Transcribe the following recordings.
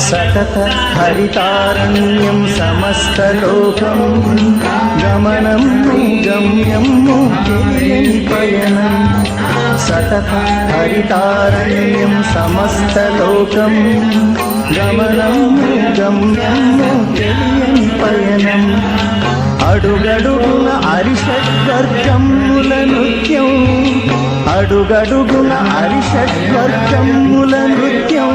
सतत हरितारण्यं समस्तलोकं गमनं गम्यं पयनं सतत हरितारण्यं समस्तलोकं गमनं गम्यं पयनं అడుగడుగున అరిషడ్వర్గముల నృత్యం అడుగడుగున అరిషడ్వర్గముల నృత్యం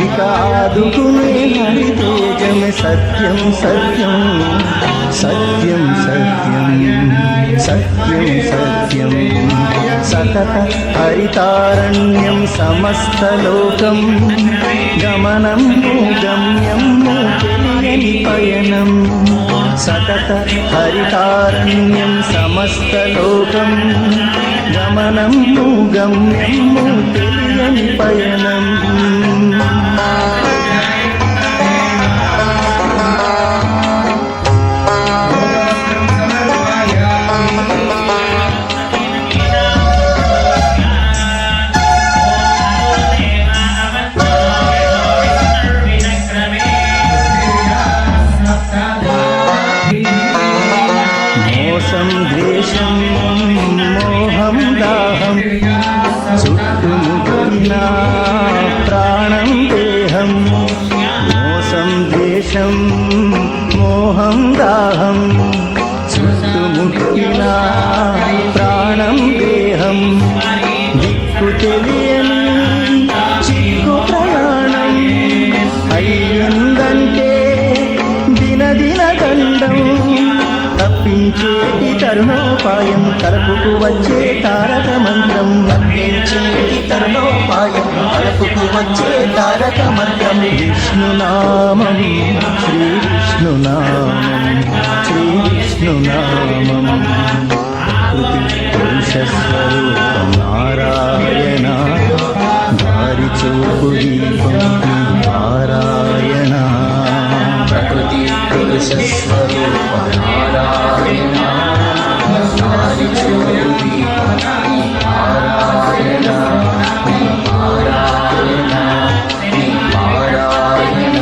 ఇక ఆదుకునే హరితేజమే సత్యం సత్యం సత్యం సత్యం సత్యం సత్యం సతత హరితారణ్యం సమస్తలోకం గమనం గమ్యం తెలియని పయనం సతత హరితారణ్యం సమస్తలోకం గమనం గమ్యం తెలియని పయనం ద్వేషం మోహం దాహం చుట్టుముట్టిన ప్రాణం దేహం దిక్కు తెలియని చిక్కు ప్రయాణం అయ్యిందంటే దినదిన దండం తప్పించేటి తరుణోపాయం తలపుకు వచ్చే తారక మంత్రం తప్పించేటి తరుణోపాయం తలపుకు వచ్చే తారక మంత్రం విష్ణునామం శ్రీ విష్ణునామం శ్రీ విష్ణునామం ప్రకృతి పురుషస్వరూపం నారాయణ దారి చూపు దీపం నారాయణ ప్రకృతి పురుషస్వరూపం నారాయణ దారి చూపు దీపం నారాయణ నారాయణ నారాయణ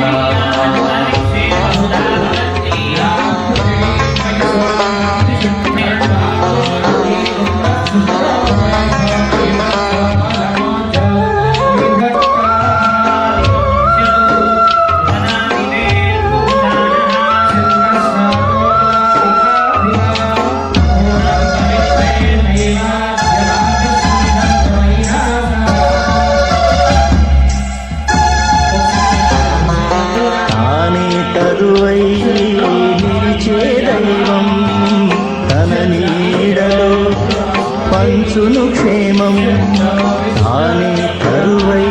నిలిచే దైవం తన నీడలో పంచును క్షేమం తానే కరువై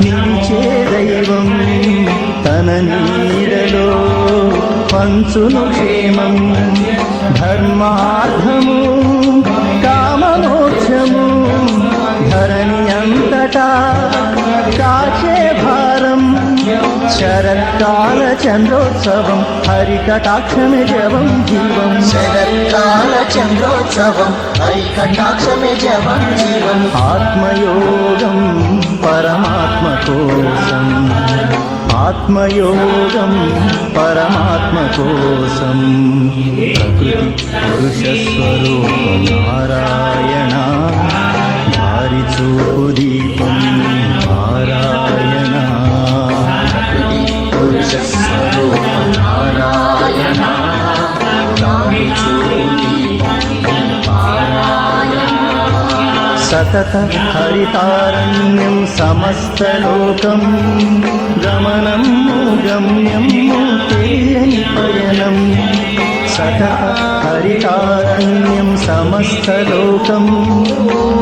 నిలిచే దైవం తన నీడలో పంచును క్షేమం ధర్మార్థము కామమోక్షము ధరణి అంతటా కాచే భారం శరత్కాల చంద్రోత్సవం హరికటాక్షమే జవం జీవం శరత్కాల చంద్రోత్సవం హరికటాక్షమే జవం జీవం ఆత్మయోగం పరమాత్మ కోసం ఆత్మయోగం పరమాత్మ కోసం ప్రకృతి పురుష స్వరూపం నారాయణ దారి చూపు దీపం నారాయణ పురుష స్వరూపం నారాయణ దారి చూపు దీపం నారాయణ సతత హరితారణ్యం సమస్తలోకం గమనం గమ్యం తెలియని పయనం సతత హరితారణ్యం సమస్తలోకం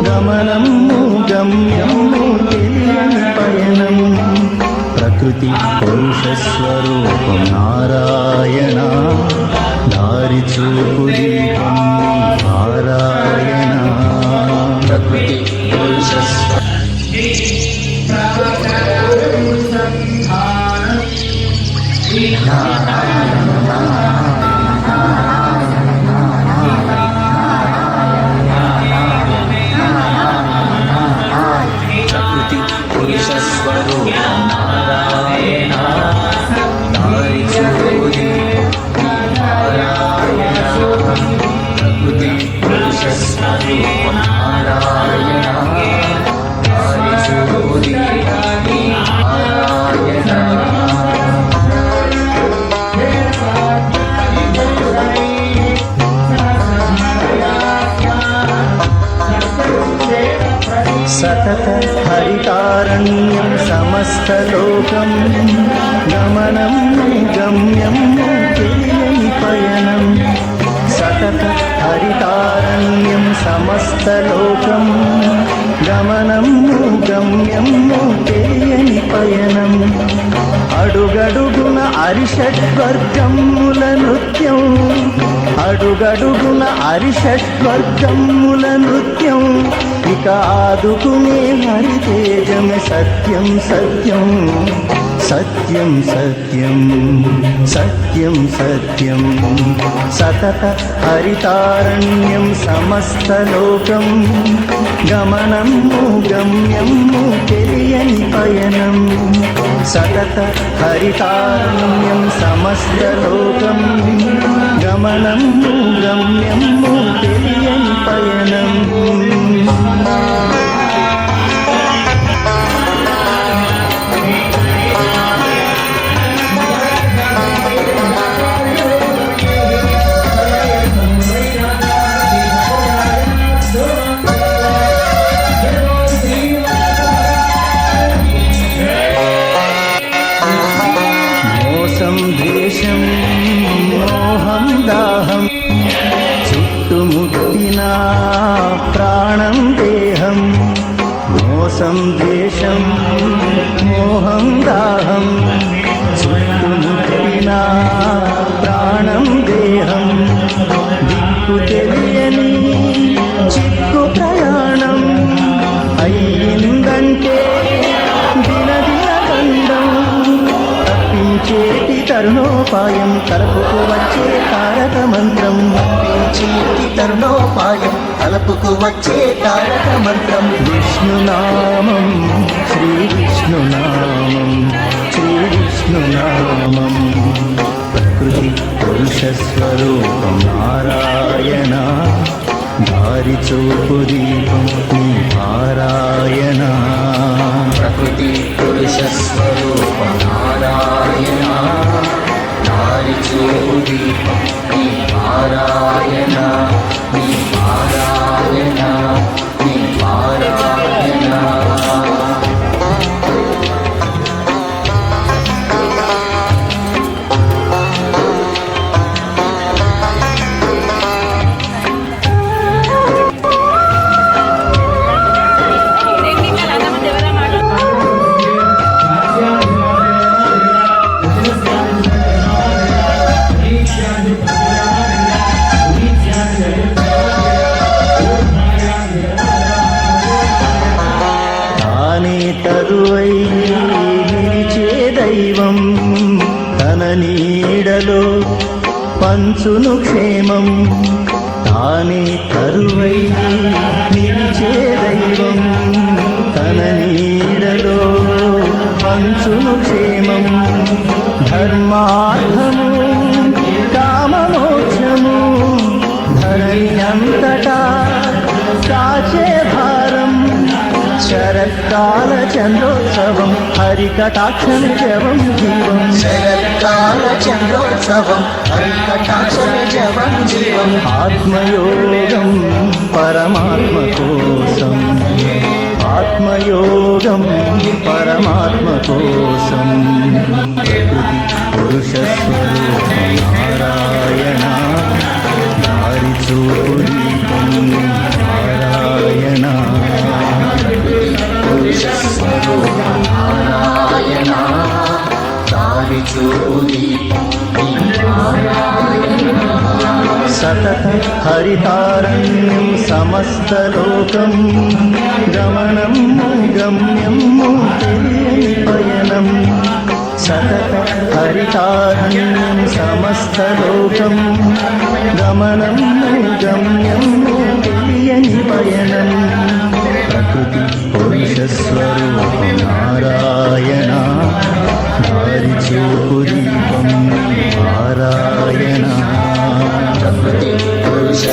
గమనం గమ్యం తెలియని పయనం ప్రకృతి పురుష స్వరూపం నారాయణ దారి చూపు దీపం నారాయణ ప్రకృతి పురుష ప్రకృతి పురుష స్వరూపం నారాయణ దారి చూపు దీపం నారాయణ ప్రకృతి పురుష స్వరూపం నారాయణ దారి చూపు దీపం నారాయణ సతత హరితారణ్యం సమస్తలోకం గమనం గమ్యం తెలియని పయనం సతత హరితారణ్యం సమస్తలోకం గమనం గమ్యం తెలియని పయనం అడుగడుగున అరిషడ్వర్గముల నృత్యం అడుగడుగున అరిషడ్వర్గముల నృత్యం ఇక ఆదుకునే హరితేజమే సత్యం సత్యం సత్యం సత్యం సత్యం సత్యం సతత హరితారణ్యం సమస్తలోకం గమనం గమ్యం తెలియని పయనం సతత హరితారణ్యం సమస్తలోకం గమనం గమ్యం తెలియని పయనం చుట్టుముట్టిన ప్రాణం దేహం మోసం ద్వేషం మోహం దాహం చుట్టుముట్టిన ప్రాణం దేహం దిక్కు తెలియని చిక్కు ప్రయాణం అయ్యిందంటే దినదిన గండం తప్పించేటి తరుణోపాయం తలపుకు వచ్చే తారక మంత్రం చేతి తరుణోపాయం తలపుకు వచ్చే తారక మంత్రం విష్ణునామం శ్రీ విష్ణునామం శ్రీ విష్ణునామం ప్రకృతి పురుష స్వరూపం నారాయణ దారి చూపు దీపం నీ పారాయణ ప్రకృతి పురుష స్వరూపం నారాయణ దారి చూపు దీపం నీ పారాయణ నీ పారాయణ నీ పారాయణ తానే తరువై నిలిచే దైవం తన నీడలో పంచును క్షేమం తానే తరువై నిలిచే దైవం తన నీడలో పంచును క్షేమం ధర్మార్థము కామమోక్షము ధరణి అంతటా కాచే భారం శరత్కాల చంద్రోత్సవం హరికటాక్షం జవం జీవం శరత్కాల చంద్రోత్సవం హరికటాక్షర జవం జీవం ఆత్మయోగం పరమాత్మ కోసం ఆత్మయోగం పరమాత్మ కోసం ప్రకృతి పురుష స్వరూపం నారాయణ దారి చూపు దీపం నారాయణ పురుష స్వరూపం నారాయణ దారి చూపు దీపం నీ పారాయణ సతత హరితారణ్యం సమస్తలోకం గమనం గమ్యం తెలియని పయనం సతత హరితారణ్యం సమస్తలోకం గమనం గమ్యం తెలియని పయనం ప్రకృతి పురుష స్వరూపం నారాయణ దారి చూపు దీపం నారాయణ ప్రకృతి పురుష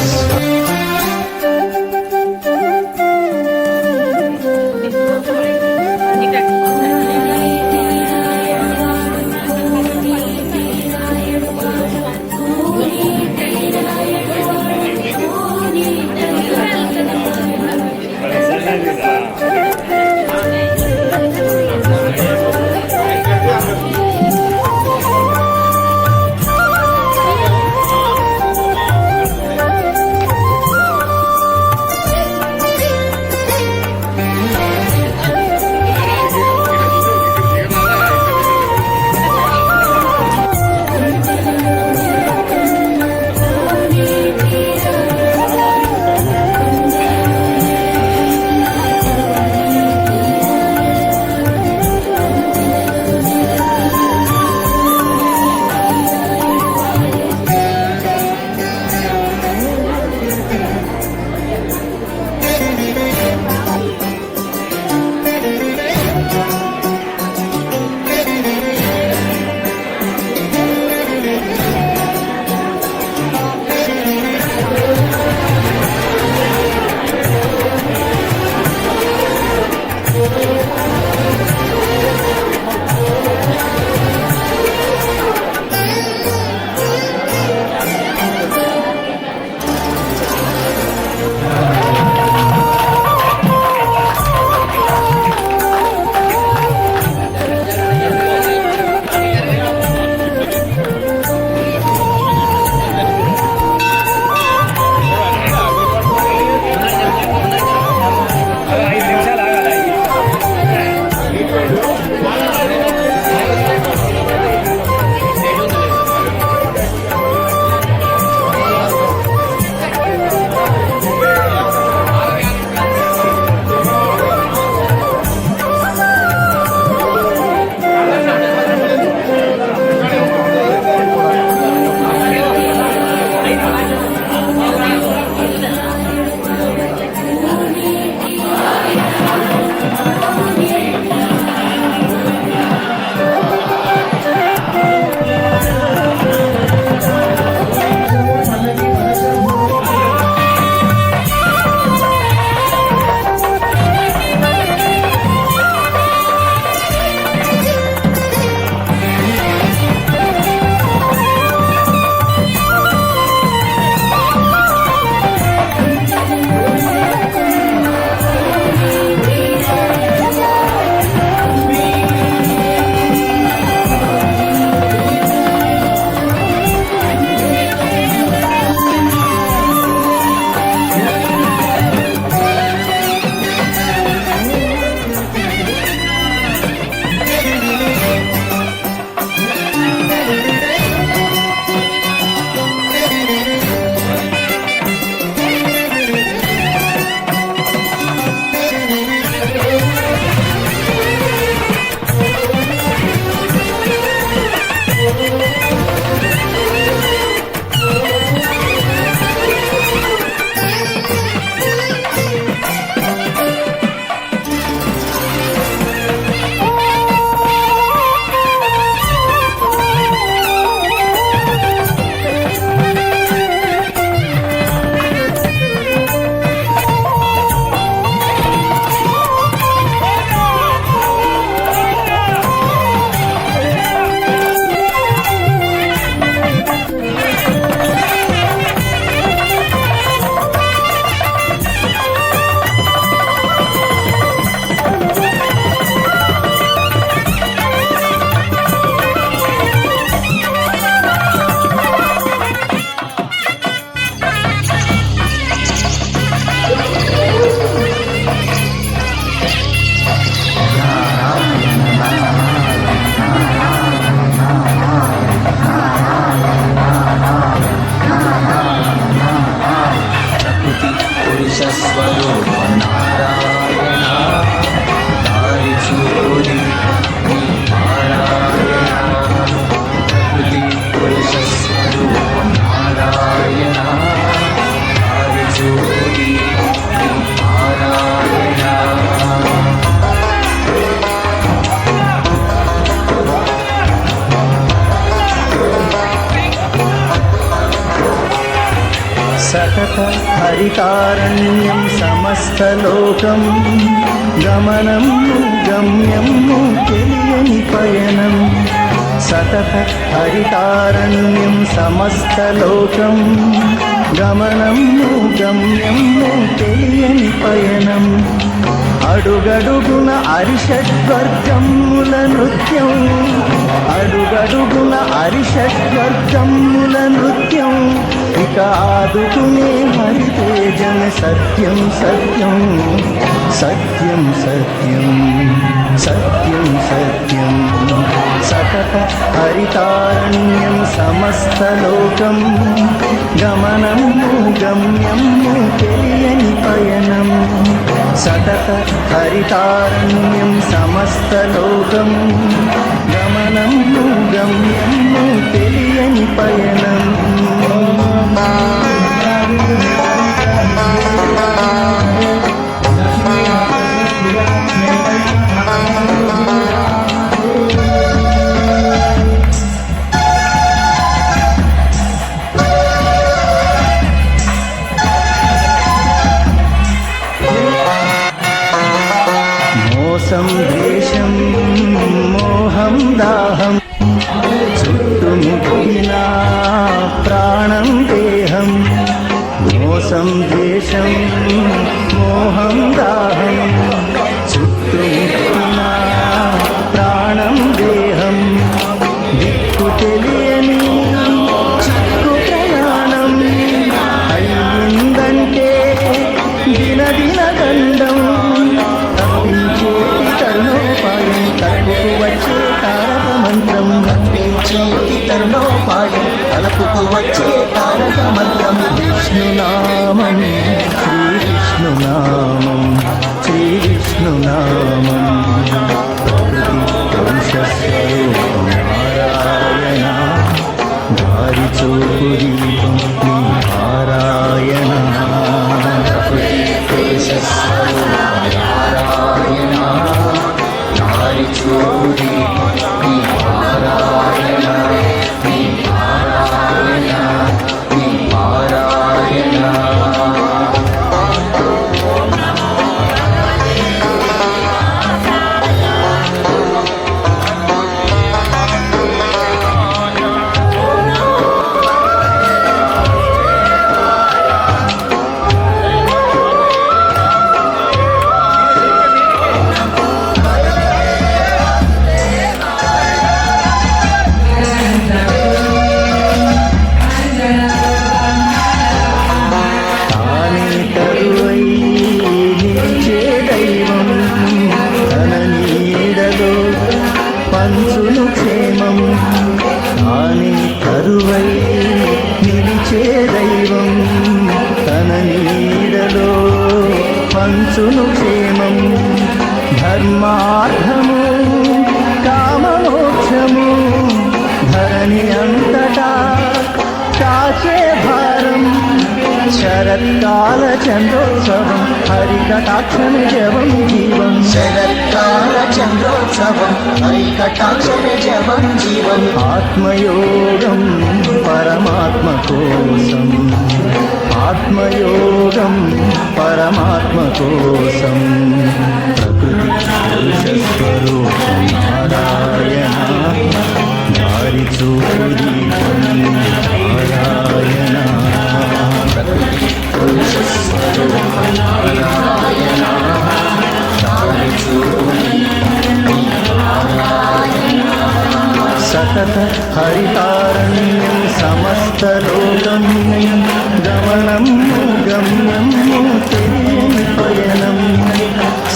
హరితారణ్యం సమస్తలోకం గమనం గమ్యం తెలియని పయనం సతత హరితారణ్యం సమస్తలోకం గమనం గమ్యం తెలియని పయనం అడుగడుగున అరిషడ్వర్గముల నృత్యం అడుగడుగున అరిషడ్వర్గముల నృత్యం ఇక ఆదుకునే హరితేజన సత్యం సత్యం సత్యం సత్యం సత్యం సత్యం సతత హరితారణ్యం సమస్తలోకం గమనం గమ్యం తెలియని పయనం సతత హరితారణ్యం సమస్తలోకం గమనం గమ్యం తెలియని పయనం మోసం ద్వేషం మోహం దాహం చుట్టుముట్టిన ప్రాణం దేహం మోసం ద్వేషం మోహం దాహం చుట్టుముట్టిన ప్రాణం దేహం దిక్కు తెలియని చిక్కు ప్రయాణం అయ్యిందంటే దినదిన దండం తప్పించేటి తరుణోపాయం తలుపుకు వచ్చే తారక మంత్రం తప్పించేటి తరుణోపాయం తలుపుకు వచ్చే తారక మంత్రం విష్ణునామం శ్రీ విష్ణునామం శ్రీ విష్ణునామం పురుషస్వరూపం నారాయణ దారి చూపు దీపం నీ నారాయణ పంచును క్షేమం తానే కరువై నిలిచే దైవం తన నీడలో పంచును క్షేమం ధర్మార్థము కామమోక్షము ధరణి అంతటా కాచే భారం శరత్కాల చంద్రోత్సవం హరికటాక్షమి జవం జీవం శరత్కాల చంద్రోత్సవం హరికటాక్షమి జవం జీవం ఆత్మయోగం పరమాత్మ కోసం ఆత్మయోగం పరమాత్మ కోసం ప్రకృతి పురుషస్వరూపం నారాయణ దారి చూపు దీపం నారాయణ ప్రకృతి పురుషస్వరూపం నారాయణ దారి చూపు సతత హరితారణ్యం సమస్తలోకం గమనం గమ్యం తెలియని పయనం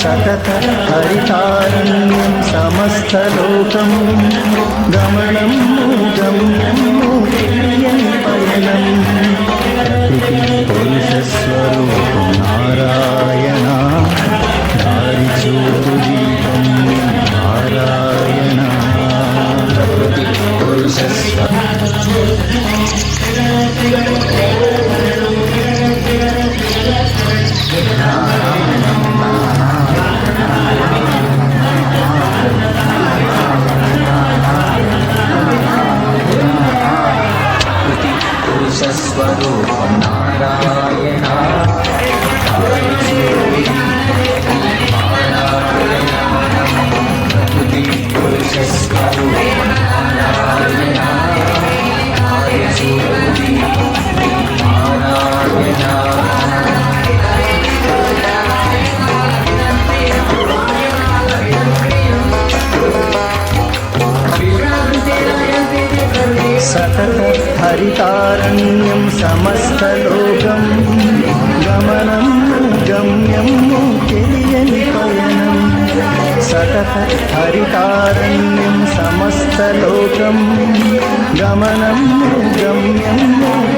సతత హరితారణ్యం సమస్తలోకం గమనం గమ్యం తెలియని పయనం ప్రకృతి పురుషస్వరూపం నారాయణ దారి చూపు దీపం నారాయణ ప్రకృతి పురుషస్వరూపం నారాయణ పురుషస్వరూప నారాయణ దారి చూపు దీపం నారాయణ సతత హరితారణ్యం సమస్తలోకం గమనం గమ్యం తెలియని పయనం సతత హరితారణ్యం సమస్తలోకం గమనం గమ్యం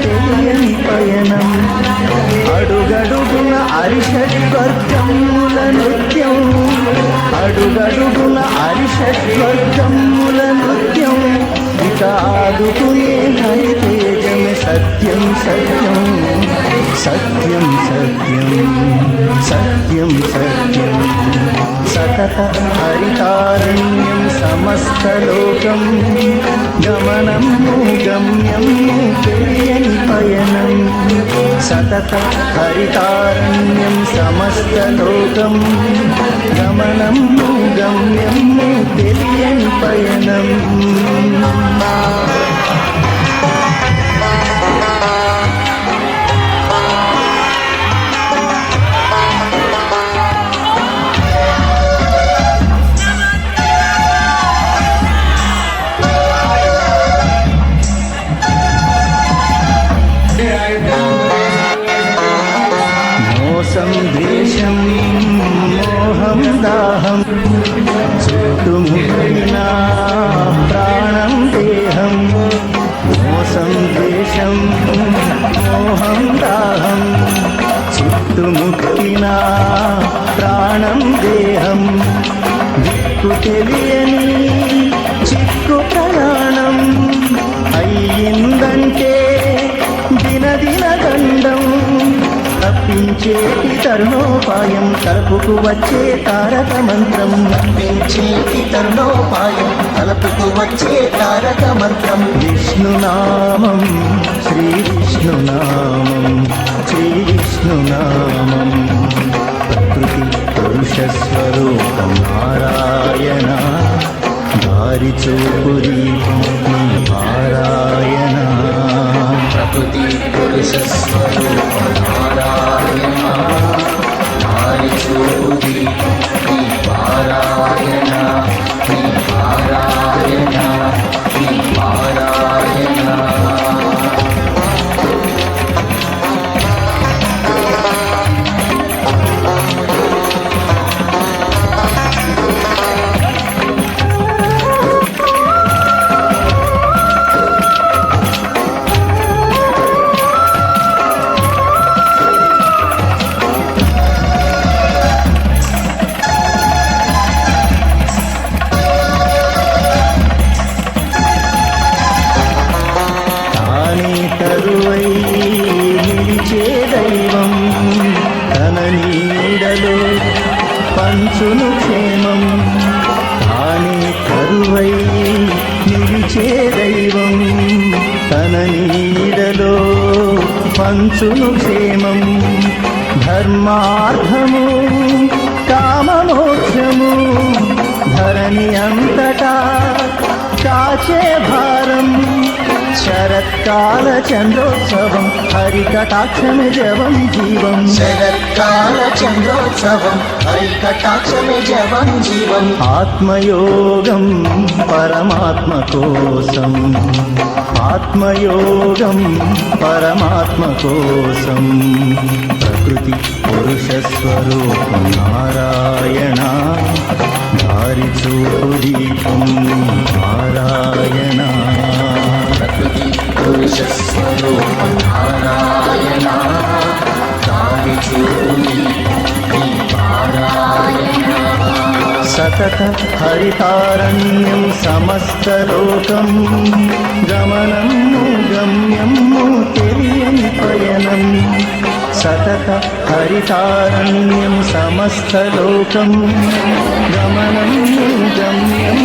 తెలియని పయనం అడుగడుగున అరిషడ్వర్గముల నృత్యం అడుగడుగున అరిషడ్వర్గముల నృత్యం ఇక ఆదుకునే హరితేజమే సత్యం సత్యం సత్యం సత్యం సత్యం సత్యం సతత హరితారణ్యం సమస్తలోకం గమనం గమ్యం తెలియని పయనం సతత హరితారణ్యం సమస్తలోకం గమనం గమ్యం తెలియని పయనం మోసం ద్వేషం మోహం దాహం చుట్టుముట్టిన ప్రాణం దేహం మోసం ద్వేషం మోహం దాహం చుట్టుముట్టిన ప్రాణం దేహం దిక్కు తెలియని చిక్కు ప్రయాణం అయ్యిందంటే దినదిన దండం తప్పించేటి తరుణోపాయం తలుపుకు వచ్చే తారక మంత్రం తప్పించేటి తరుణోపాయం తలుపుకు వచ్చే తారక మంత్రం విష్ణునామం శ్రీ విష్ణునామం శ్రీ విష్ణునామం ప్రకృతి పురుష స్వరూపం నారాయణ దారి చూపు దీపం నారాయణ ప్రకృతి పురుష స్వరూప నారాయణ దారి చూపు దీపం నారాయణ నారాయణ నారాయణ కరువై నిలిచే దైవం తన నీడలో పంచును క్షేమం తానే కరువై నిలిచే దైవం తన నీడలో పంచును క్షేమం ధర్మార్థము కామమోక్షము ధరణి అంతటా కాచే భారం శరత్కాల చంద్రోత్సవం హరికటాక్షమే జవం జీవం శరత్కాల చంద్రోత్సవం హరికటాక్షమే జవం జీవం ఆత్మయోగం పరమాత్మ కోసం ఆత్మయోగం పరమాత్మ కోసం ప్రకృతి పురుష స్వరూపం నారాయణ దారి చూపు దీపం నారాయణ ప్రకృతి పురుష స్వరూప నారాయణ దారి చూపు దీపం నారాయణ సతత హరితారణ్యం సమస్తలోకం గమనం గమ్యం తెలియని పయనం సతత హరితారణ్యం సమస్తలోకం గమనం గమ్యం